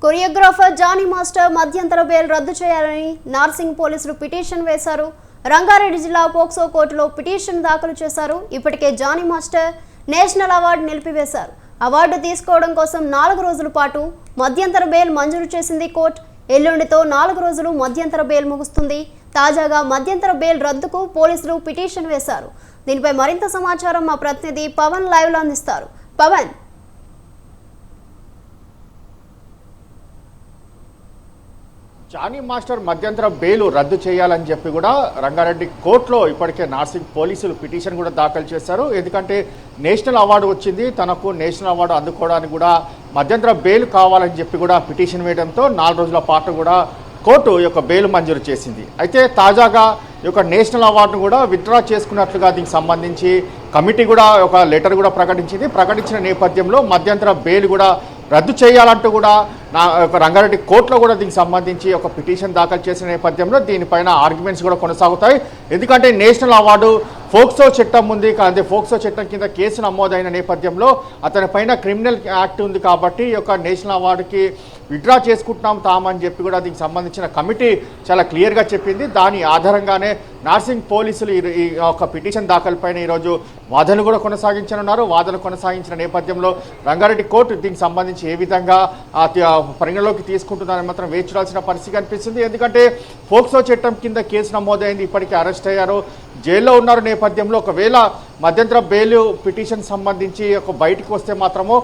Choreographer Johnny master మధ్యంతర bail రద్దు చేయాలని నార్సింగ్ పోలీసులు పిటిషన్ వేశారు. రంగారెడ్డి జిల్లా పోక్సో కోర్టులో పిటిషన్ దాఖలు చేశారు. ఇప్పటికే జానీ మాస్టర్ నేషనల్ అవార్డు నిలిపివేశారు. అవార్డు తీసుకోవడం కోసం 4 రోజుల పాటు మధ్యంతర బెయిల్ మంజూరు చేసింది కోర్టు. ఎల్లుండితో 4 రోజులు మధ్యంతర బెయిల్ ముగుస్తుంది. తాజాగా మధ్యంతర బెయిల్ రద్దుకు పోలీసులు పిటిషన్ వేశారు. దీనిపై మరింత సమాచారం మా ప్రతినిధి పవన్ లైవ్ లో అందిస్తారు. పవన్, జానీ మాస్టర్ మధ్యంతర బెయిల్ రద్దు చేయాలని చెప్పి కూడా రంగారెడ్డి కోర్టులో ఇప్పటికే నార్సింగ్ పోలీసులు పిటిషన్ కూడా దాఖలు చేశారు. ఎందుకంటే నేషనల్ అవార్డు వచ్చింది, తనకు నేషనల్ అవార్డు అందుకోవడానికి కూడా మధ్యంతర బెయిల్ కావాలని చెప్పి కూడా పిటిషన్ వేయడంతో 4 రోజుల పాటు కూడా కోర్టు ఈ యొక్క బెయిల్ మంజూరు చేసింది. అయితే తాజాగా ఈ యొక్క నేషనల్ అవార్డును కూడా విత్డ్రా చేసుకున్నట్లుగా దీనికి సంబంధించి కమిటీ కూడా ఒక లెటర్ కూడా ప్రకటించిన నేపథ్యంలో మధ్యంతర బెయిల్ కూడా రద్దు చేయాలంటూ కూడా రంగారెడ్డి కోర్టులో కూడా దీనికి సంబంధించి ఒక పిటిషన్ దాఖలు చేసిన నేపథ్యంలో దీనిపైన ఆర్గ్యుమెంట్స్ కూడా కొనసాగుతాయి. ఎందుకంటే నేషనల్ అవార్డు ఫోక్సో చట్టం ఉంది, అదే ఫోక్సో చట్టం కింద కేసు నమోదైన నేపథ్యంలో అతని పైన క్రిమినల్ యాక్ట్ ఉంది కాబట్టి ఈ యొక్క నేషనల్ అవార్డుకి విత్డ్రా చేసుకుంటున్నాం తామని చెప్పి కూడా దీనికి సంబంధించిన కమిటీ చాలా క్లియర్గా చెప్పింది. దాని ఆధారంగానే నార్సింగ్ పోలీసులు ఈ ఒక పిటిషన్ దాఖలుపైన ఈరోజు వాదనలు కూడా కొనసాగించనున్నారు. వాదనలు కొనసాగించిన నేపథ్యంలో రంగారెడ్డి కోర్టు దీనికి సంబంధించి ఏ విధంగా పరిగణలోకి తీసుకుంటుందని మాత్రం వేచి చూడాల్సిన పరిస్థితి కనిపిస్తుంది. ఎందుకంటే ఫోక్సో చట్టం కింద కేసు నమోదైంది, ఇప్పటికే అరెస్ట్ అయ్యారు, జైల్లో ఉన్నారు. నేపథ్యంలో ఒకవేళ మధ్యంతర బెయిల్ పిటిషన్ సంబంధించి బయటకు వస్తే మాత్రము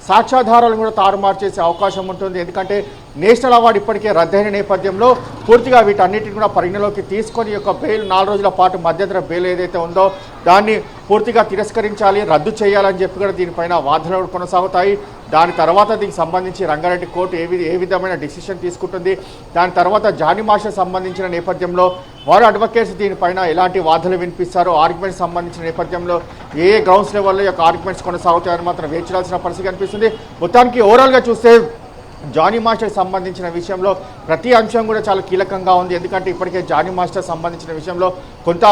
సాక్ష్యాధారాలను కూడా తారుమారు చేసే అవకాశం ఉంటుంది. ఎందుకంటే నేషనల్ అవార్డు ఇప్పటికే రద్దయిన నేపథ్యంలో పూర్తిగా వీటన్నిటిని కూడా పరిగణలోకి తీసుకొని ఈ యొక్క బెయిల్ 4 రోజుల పాటు మధ్యంతర బెయిల్ ఏదైతే ఉందో దాన్ని పూర్తిగా తిరస్కరించాలి, రద్దు చేయాలని చెప్పి కూడా దీనిపైన వాదనలు కొనసాగుతాయి. దాని తర్వాత దీనికి సంబంధించి రంగారెడ్డి కోర్టు ఏ విధమైన డిసిషన్ తీసుకుంటుంది, దాని తర్వాత జానీ మాస్టర్ సంబంధించిన నేపథ్యంలో వారు అడ్వకేట్స్ దీనిపైన ఎలాంటి వాదనలు వినిపిస్తారో ఆర్గ్యుమెంట్స్ సంబంధించిన నేపథ్యంలో ఏ గ్రౌండ్స్ లెవెల్లో యొక్క ఆర్గ్యుమెంట్స్ కొనసాగుతాయని మాత్రం వేచి చూడాల్సిన పరిస్థితి కనిపిస్తుంది. మొత్తానికి ఓవరాల్గా చూస్తే జానీ మాస్టర్ సంబంధించిన విషయంలో ప్రతి అంశం కూడా చాలా కీలకంగా ఉంది. ఎందుకంటే ఇప్పటికే జానీ మాస్టర్ సంబంధించిన విషయంలో కొంత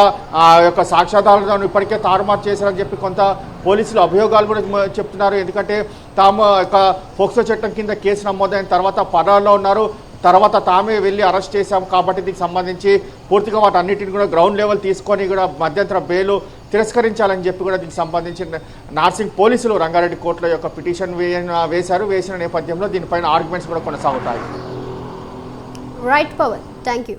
యొక్క సాక్ష్యాధారాలను ఇప్పటికే తారుమారు చేశారని చెప్పి కొంత పోలీసులు అభియోగాలు కూడా చెప్తున్నారు. ఎందుకంటే తాము యొక్క ఫోక్సో చట్టం కింద కేసు నమోదైన తర్వాత పరాల్లో ఉన్నారు, తర్వాత తామే వెళ్ళి అరెస్ట్ చేశాం కాబట్టి దీనికి సంబంధించి పూర్తిగా వాటన్నిటిని కూడా గ్రౌండ్ లెవెల్ తీసుకొని కూడా మధ్యంతర బెయిల్ తిరస్కరించాలని చెప్పి కూడా దీనికి సంబంధించి నార్సింగ్ పోలీసులు రంగారెడ్డి కోర్టులో యొక్క పిటిషన్ వేసిన నేపథ్యంలో దీనిపైన ఆర్గ్యుమెంట్స్ కూడా కొనసాగుతాయి. Right Pavan, thank you.